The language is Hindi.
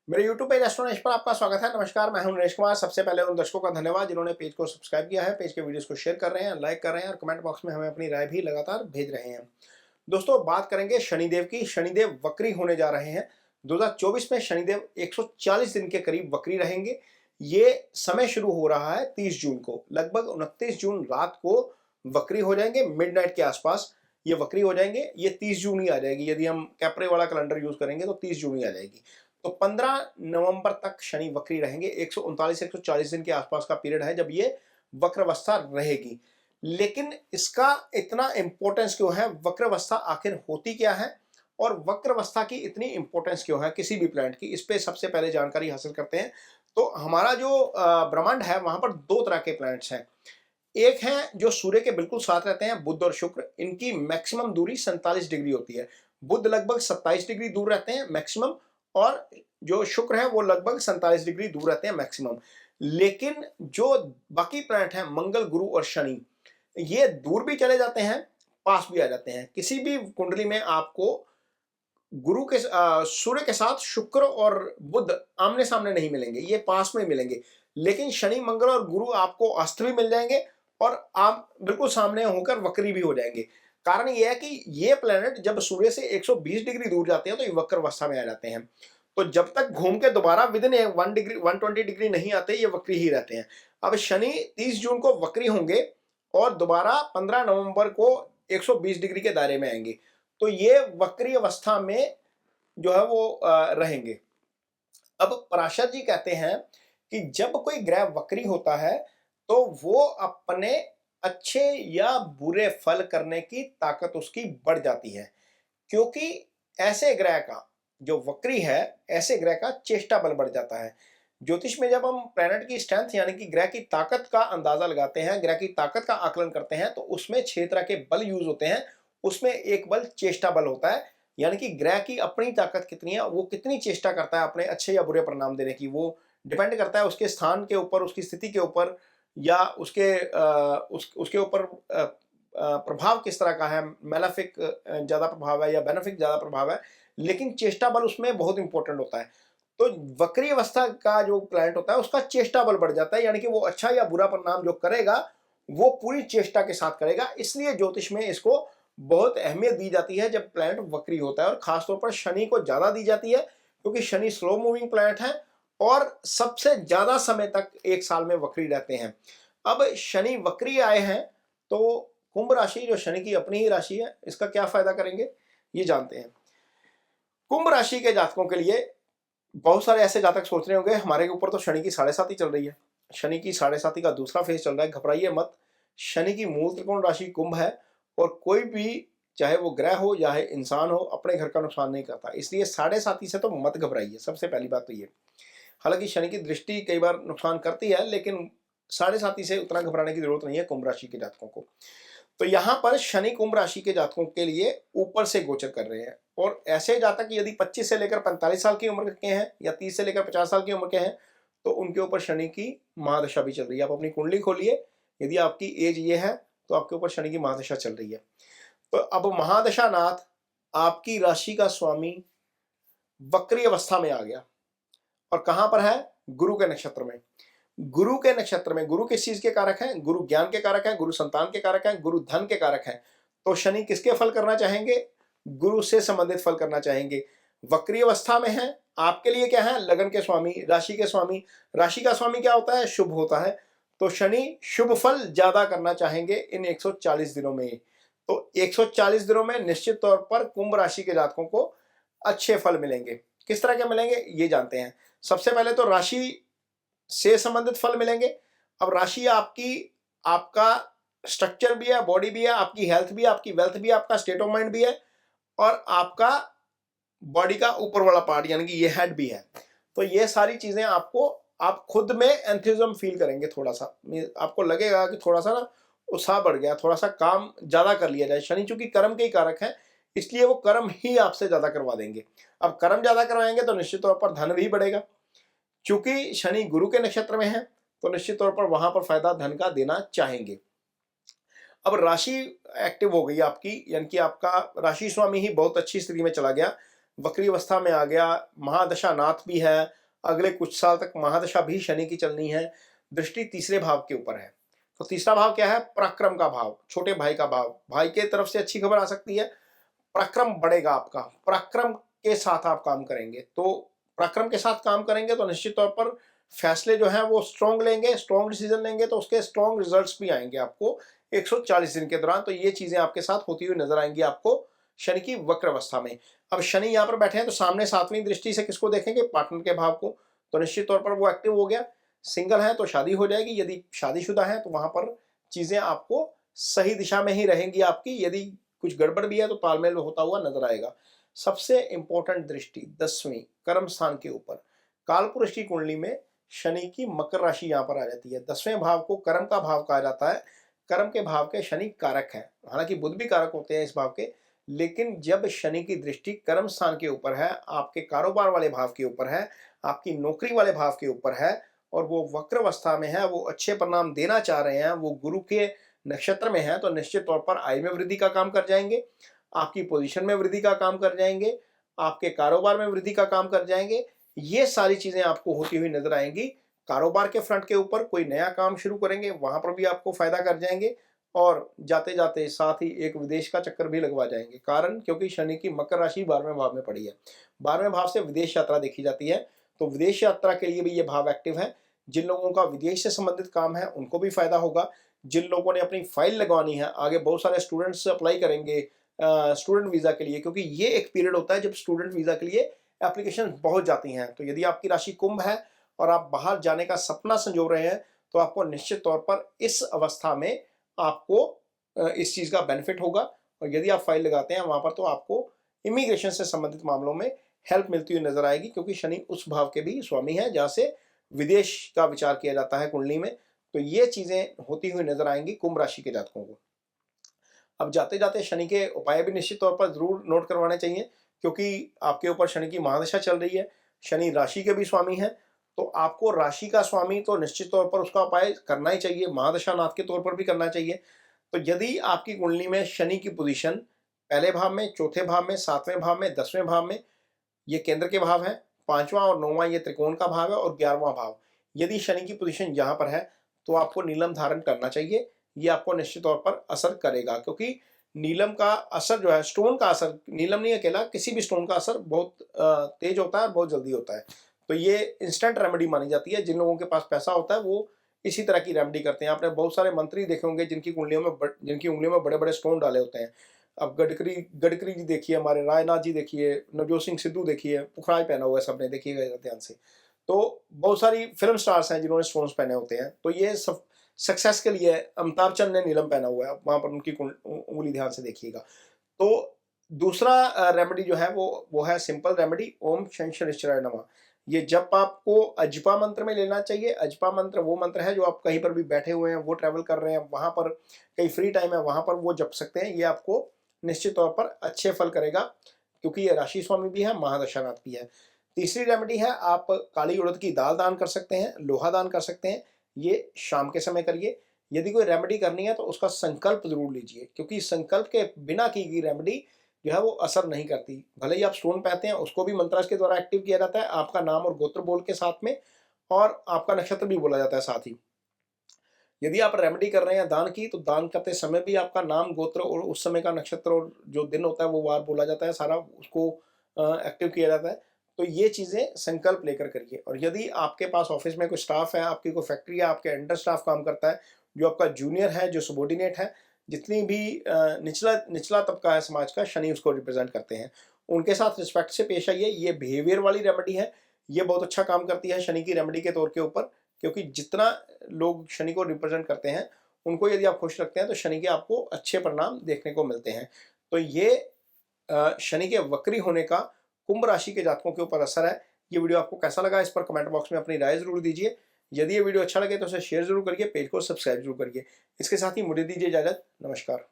मेरे YouTube पेज एस्ट्रोनॉइश पर आपका स्वागत है। नमस्कार, मैं हूं नरेश कुमार। सबसे पहले उन दर्शकों का धन्यवाद जिन्होंने पेज को सब्सक्राइब किया है, पेज के वीडियोस को शेयर कर रहे हैं, लाइक कर रहे हैं और कमेंट बॉक्स में हमें अपनी राय भी लगातार भेज रहे हैं। दोस्तों, बात करेंगे शनिदेव की। शनिदेव वक्री होने जा रहे हैं। 2024 में शनिदेव 140 दिन के करीब वक्री रहेंगे। ये समय शुरू हो रहा है 30 जून को। लगभग 29 जून रात को वक्री हो जाएंगे। मिडनाइट के आसपास ये वक्री हो जाएंगे। ये 30 जून ही आ जाएगी। यदि हम कैप्रे वाला कैलेंडर यूज करेंगे तो 30 जून ही आ जाएगी। तो 15 नवंबर तक शनि वक्री रहेंगे। 139-140 दिन के आसपास का पीरियड है जब ये वक्रावस्था रहेगी। लेकिन इसका इतना इंपॉर्टेंस क्यों है? वक्रावस्था आखिर होती क्या है और वक्रावस्था की इतनी इंपॉर्टेंस क्यों है किसी भी प्लैनेट की, इस पे सबसे पहले जानकारी हासिल करते हैं। तो हमारा जो ब्रह्मांड है वहां पर दो तरह के प्लैनेट्स हैं। एक है जो सूर्य के बिल्कुल साथ रहते हैं, बुध और शुक्र। इनकी मैक्सिमम दूरी 47 डिग्री होती है। बुध लगभग 27 डिग्री दूर रहते हैं मैक्सिमम, और जो शुक्र है वो लगभग 47 डिग्री दूर रहते हैं मैक्सिमम। लेकिन जो बाकी प्लैनेट हैं, मंगल, गुरु और शनि, ये दूर भी चले जाते हैं, पास भी आ जाते हैं। किसी भी कुंडली में आपको गुरु के सूर्य के साथ शुक्र और बुध आमने सामने नहीं मिलेंगे, ये पास में मिलेंगे। लेकिन शनि, मंगल और गुरु आपको अस्त भी मिल जाएंगे और आप बिल्कुल सामने होकर वक्री भी हो जाएंगे। कारण यह है कि ये प्लेनेट जब सूर्य से 120 डिग्री दूर जाते हैं तो ये वक्र अवस्था में आ जाते हैं। तो जब तक घूम के दोबारा विद इन 120 डिग्री नहीं आते, ये वक्री ही रहते हैं। अब शनि 30 जून को वक्री होंगे और दोबारा 15 नवंबर को 120 डिग्री के दायरे में आएंगे। तो ये वक्री अवस्था में जो है वो रहेंगे। अब पराशर जी कहते हैं कि जब कोई ग्रह वक्री होता है तो वो अपने अच्छे या बुरे फल करने की ताकत उसकी बढ़ जाती है, क्योंकि ऐसे ग्रह का जो वक्री है, ऐसे ग्रह का चेष्टा बल बढ़ जाता है। ज्योतिष में जब हम प्लैनेट की स्ट्रेंथ यानी कि ग्रह की ताकत का अंदाजा लगाते हैं, ग्रह की ताकत का आकलन करते हैं, तो उसमें 6 तरह के बल यूज होते हैं। उसमें एक बल चेष्टा बल होता है, यानी कि ग्रह की अपनी ताकत कितनी है, वो कितनी चेष्टा करता है अपने अच्छे या बुरे परिणाम देने की। वो डिपेंड करता है उसके स्थान के ऊपर, उसकी स्थिति के ऊपर, या उसके ऊपर प्रभाव किस तरह का है, मेलेफिक ज़्यादा प्रभाव है या बेनिफिक ज़्यादा प्रभाव है। लेकिन चेष्टा बल उसमें बहुत इंपॉर्टेंट होता है। तो वक्री अवस्था का जो प्लैनेट होता है उसका चेष्टा बल बढ़ जाता है, यानी कि वो अच्छा या बुरा परिणाम जो करेगा वो पूरी चेष्टा के साथ करेगा। इसलिए ज्योतिष में इसको बहुत अहमियत दी जाती है जब प्लैनेट वक्री होता है, और खासतौर पर शनि को ज़्यादा दी जाती है क्योंकि शनि स्लो मूविंग प्लैनेट है और सबसे ज़्यादा समय तक एक साल में वक्री रहते हैं। अब शनि वक्री आए हैं तो कुंभ राशि जो शनि की अपनी ही राशि है, इसका क्या फायदा करेंगे ये जानते हैं। कुंभ राशि के जातकों के लिए बहुत सारे ऐसे जातक सोच रहे होंगे हमारे ऊपर तो शनि की 7.5 चल रही है, शनि की 7.5 का दूसरा फेज चल रहा है। घबराइए मत। शनि की मूल त्रिकोण राशि कुंभ है और कोई भी, चाहे वो ग्रह हो चाहे इंसान हो, अपने घर का नुकसान नहीं करता। इसलिए 7.5 से तो मत घबराइए। सबसे पहली बात तो ये, हालांकि शनि की दृष्टि कई बार नुकसान करती है, लेकिन 7.5 से उतना घबराने की जरूरत नहीं है कुंभ राशि के जातकों को। तो यहाँ पर शनि कुंभ राशि के जातकों के लिए ऊपर से गोचर कर रहे हैं, और ऐसे जातक यदि 25 से लेकर 45 साल की उम्र के हैं या 30 से लेकर 50 साल की उम्र के हैं तो उनके ऊपर शनि की महादशा भी चल रही है। आप अपनी कुंडली खोलिए, यदि आपकी एज ये है तो आपके ऊपर शनि की महादशा चल रही है। तो अब महादशा नाथ आपकी राशि का स्वामी वक्री अवस्था में आ गया, और कहां पर है? गुरु के नक्षत्र में। गुरु के नक्षत्र में गुरु किस चीज के कारक हैं? गुरु ज्ञान के कारक हैं, गुरु संतान के कारक हैं, गुरु धन के कारक हैं। तो शनि किसके फल करना चाहेंगे? गुरु से संबंधित फल करना चाहेंगे। वक्री अवस्था में है, आपके लिए क्या है? लगन के स्वामी, राशि के स्वामी। राशि का स्वामी क्या होता है? शुभ होता है। तो शनि शुभ फल ज्यादा करना चाहेंगे इन 140 दिनों में। तो 140 दिनों में निश्चित तौर पर कुंभ राशि के जातकों को अच्छे फल मिलेंगे। किस तरह के मिलेंगे ये जानते हैं। सबसे पहले तो राशि से संबंधित फल मिलेंगे। अब राशि आपकी, आपका स्ट्रक्चर भी है, बॉडी भी है, आपकी हेल्थ भी है, आपकी वेल्थ भी है, आपका स्टेट ऑफ माइंड भी है, और आपका बॉडी का ऊपर वाला पार्ट यानी कि ये हेड भी है। तो ये सारी चीजें आपको, आप खुद में एंथुसिज्म फील करेंगे। थोड़ा सा आपको लगेगा कि थोड़ा सा ना उत्साह बढ़ गया, थोड़ा सा काम ज्यादा कर लिया जाए। शनि चूंकि कर्म के ही कारक है, इसलिए वो कर्म ही आपसे ज्यादा करवा देंगे। अब कर्म ज्यादा करवाएंगे तो निश्चित तौर पर धन भी बढ़ेगा। चूंकि शनि गुरु के नक्षत्र में है तो निश्चित तौर पर वहां पर फायदा धन का देना चाहेंगे। अब राशि एक्टिव हो गई आपकी, यानी कि आपका राशि स्वामी ही बहुत अच्छी स्थिति में चला गया। वक्री अवस्था में आ गया, महादशा नाथ भी है, अगले कुछ साल तक महादशा भी शनि की चलनी है। दृष्टि तीसरे भाव के ऊपर है, तो तीसरा भाव क्या है? पराक्रम का भाव, छोटे भाई का भाव। भाई के तरफ से अच्छी खबर आ सकती है, पराक्रम बढ़ेगा आपका, पराक्रम के साथ आप काम करेंगे। तो पराक्रम के साथ काम करेंगे तो निश्चित तौर पर फैसले जो हैं वो स्ट्रॉन्ग लेंगे, स्ट्रॉन्ग डिसीजन लेंगे, तो उसके स्ट्रॉन्ग रिजल्ट्स भी आएंगे आपको 140 दिन के दौरान। तो ये चीजें आपके साथ होती हुई नजर आएंगी आपको शनि की वक्र अवस्था में। अब शनि यहाँ पर बैठे हैं तो सामने सातवीं दृष्टि से किसको देखेंगे? पार्टनर के भाव को। तो निश्चित तौर पर वो एक्टिव हो गया। सिंगल है तो शादी हो जाएगी, यदि शादीशुदा है तो वहां पर चीजें आपको सही दिशा में ही रहेंगी आपकी। यदि कुछ गड़बड़ भी है तो तालमेल होता हुआ नजर आएगा। सबसे इंपॉर्टेंट दृष्टि 10वीं कर्म स्थान के ऊपर, कालपुरुष की कुंडली में शनि की मकर राशि यहाँ पर आ जाती है। 10वें भाव को कर्म का भाव कहा जाता है। कर्म के भाव के शनि कारक है, हालांकि बुध भी कारक होते हैं इस भाव के, लेकिन जब शनि की दृष्टि कर्म स्थान के ऊपर है, आपके कारोबार वाले भाव के ऊपर है, आपकी नौकरी वाले भाव के ऊपर है, और वो वक्र अवस्था में है, वो अच्छे परिणाम देना चाह रहे हैं, वो गुरु के नक्षत्र में है, तो निश्चित तौर पर आय में वृद्धि का काम कर जाएंगे, आपकी पोजीशन में वृद्धि का काम कर जाएंगे, आपके कारोबार में वृद्धि का काम कर जाएंगे। ये सारी चीजें आपको होती हुई नजर आएंगी। कारोबार के फ्रंट के ऊपर कोई नया काम शुरू करेंगे, वहां पर भी आपको फायदा कर जाएंगे, और जाते जाते साथ ही एक विदेश का चक्कर भी लगवा जाएंगे। कारण क्योंकि शनि की मकर राशि 12वें भाव में पड़ी है, 12वें भाव से विदेश यात्रा देखी जाती है, तो विदेश यात्रा के लिए भी ये भाव एक्टिव है। जिन लोगों का विदेश से संबंधित काम है उनको भी फायदा होगा। जिन लोगों ने अपनी फाइल लगवानी है, आगे बहुत सारे स्टूडेंट्स अप्लाई करेंगे स्टूडेंट वीजा के लिए, क्योंकि ये एक पीरियड होता है जब स्टूडेंट वीजा के लिए एप्लीकेशन पहुंच जाती हैं। तो यदि आपकी राशि कुंभ है और आप बाहर जाने का सपना संजो रहे हैं, तो आपको निश्चित तौर पर इस अवस्था में आपको इस चीज का बेनिफिट होगा। और यदि आप फाइल लगाते हैं वहां पर, तो आपको इमिग्रेशन से संबंधित मामलों में हेल्प मिलती हुई नजर आएगी, क्योंकि शनि उस भाव के भी स्वामी है जहां से विदेश का विचार किया जाता है कुंडली में। तो ये चीजें होती हुई नजर आएंगी कुंभ राशि के जातकों को। अब जाते जाते शनि के उपाय भी निश्चित तौर पर जरूर नोट करवाने चाहिए, क्योंकि आपके ऊपर शनि की महादशा चल रही है। शनि राशि के भी स्वामी है, तो आपको राशि का स्वामी तो निश्चित तौर पर उसका उपाय करना ही चाहिए, महादशा नाथ के तौर पर भी करना चाहिए। तो यदि आपकी कुंडली में शनि की पोजीशन पहले भाव में, चौथे भाव में, 7वें भाव में, 10वें भाव में, ये केंद्र के भाव है, 5वां और 9वां ये त्रिकोण का भाव है, और 11वां भाव, यदि शनि की पोजीशन यहाँ पर है तो आपको नीलम धारण करना चाहिए। ये आपको निश्चित तौर पर असर करेगा, क्योंकि नीलम का असर जो है, स्टोन का असर, नीलम नहीं अकेला, किसी भी स्टोन का असर बहुत तेज होता है, बहुत जल्दी होता है। तो ये इंस्टेंट रेमेडी मानी जाती है। जिन लोगों के पास पैसा होता है वो इसी तरह की रेमेडी करते हैं। आपने बहुत सारे मंत्री देखे होंगे जिनकी कुंडलियों में जिनकी उंगलियों में बड़े बड़े स्टोन डाले होते हैं। अब गडकरी जी देखिए, हमारे राजनाथ जी देखिए, नवजोत सिंह सिद्धू देखिए, पुखराज पहना हुआ है सबने, देखिएगा ध्यान से। तो बहुत सारी फिल्म स्टार्स हैं जिन्होंने स्टोन्स पहने होते हैं। तो ये सब सक्सेस के लिए, अमिताभ बच्चन ने नीलम पहना हुआ है, वहां पर उनकी उंगली ध्यान से देखिएगा। तो दूसरा रेमेडी जो है वो है सिंपल रेमेडी, ओम शनिश्चराय नमः। ये जप आपको अजपा मंत्र में लेना चाहिए। अजपा मंत्र वो मंत्र है जो आप कहीं पर भी बैठे हुए हैं, वो ट्रैवल कर रहे हैं, वहां पर कहीं फ्री टाइम है, वहां पर वो जप सकते हैं। ये आपको निश्चित तौर पर अच्छे फल करेगा, क्योंकि ये राशि स्वामी भी है, महादशानाथ भी है। तीसरी रेमेडी है, आप काली उड़द की दाल दान कर सकते हैं, लोहा दान कर सकते हैं। ये शाम के समय करिए। यदि कोई रेमेडी करनी है तो उसका संकल्प जरूर लीजिए, क्योंकि संकल्प के बिना की गई रेमेडी जो है वो असर नहीं करती। भले ही आप स्टोन पहनते हैं, उसको भी मंत्राज के द्वारा एक्टिव किया जाता है, आपका नाम और गोत्र बोल के साथ में, और आपका नक्षत्र भी बोला जाता है साथ ही। यदि आप रेमेडी कर रहे हैं दान की, तो दान करते समय भी आपका नाम, गोत्र और उस समय का नक्षत्र और जो दिन होता है वो वार बोला जाता है, सारा उसको एक्टिव किया जाता है। तो ये चीजें संकल्प लेकर करिए। और यदि आपके पास ऑफिस में कोई स्टाफ है, आपकी कोई फैक्ट्री है, आपके अंडर स्टाफ काम करता है, जो आपका जूनियर है, जो सबॉर्डिनेट है, जितनी भी निचला तबका है समाज का, शनि उसको रिप्रेजेंट करते हैं, उनके साथ रिस्पेक्ट से पेश आइए। ये बिहेवियर वाली रेमेडी है, ये बहुत अच्छा काम करती है शनि की रेमेडी के तौर के ऊपर, क्योंकि जितना लोग शनि को रिप्रेजेंट करते हैं उनको यदि आप खुश रखते हैं तो शनि के आपको अच्छे परिणाम देखने को मिलते हैं। तो ये शनि के वक्री होने का कुंभ राशि के जातकों के ऊपर असर है। ये वीडियो आपको कैसा लगा, इस पर कमेंट बॉक्स में अपनी राय जरूर दीजिए। यदि ये वीडियो अच्छा लगे तो उसे शेयर जरूर करिए, पेज को सब्सक्राइब जरूर करिए। इसके साथ ही मुझे दीजिए इजाजत। नमस्कार।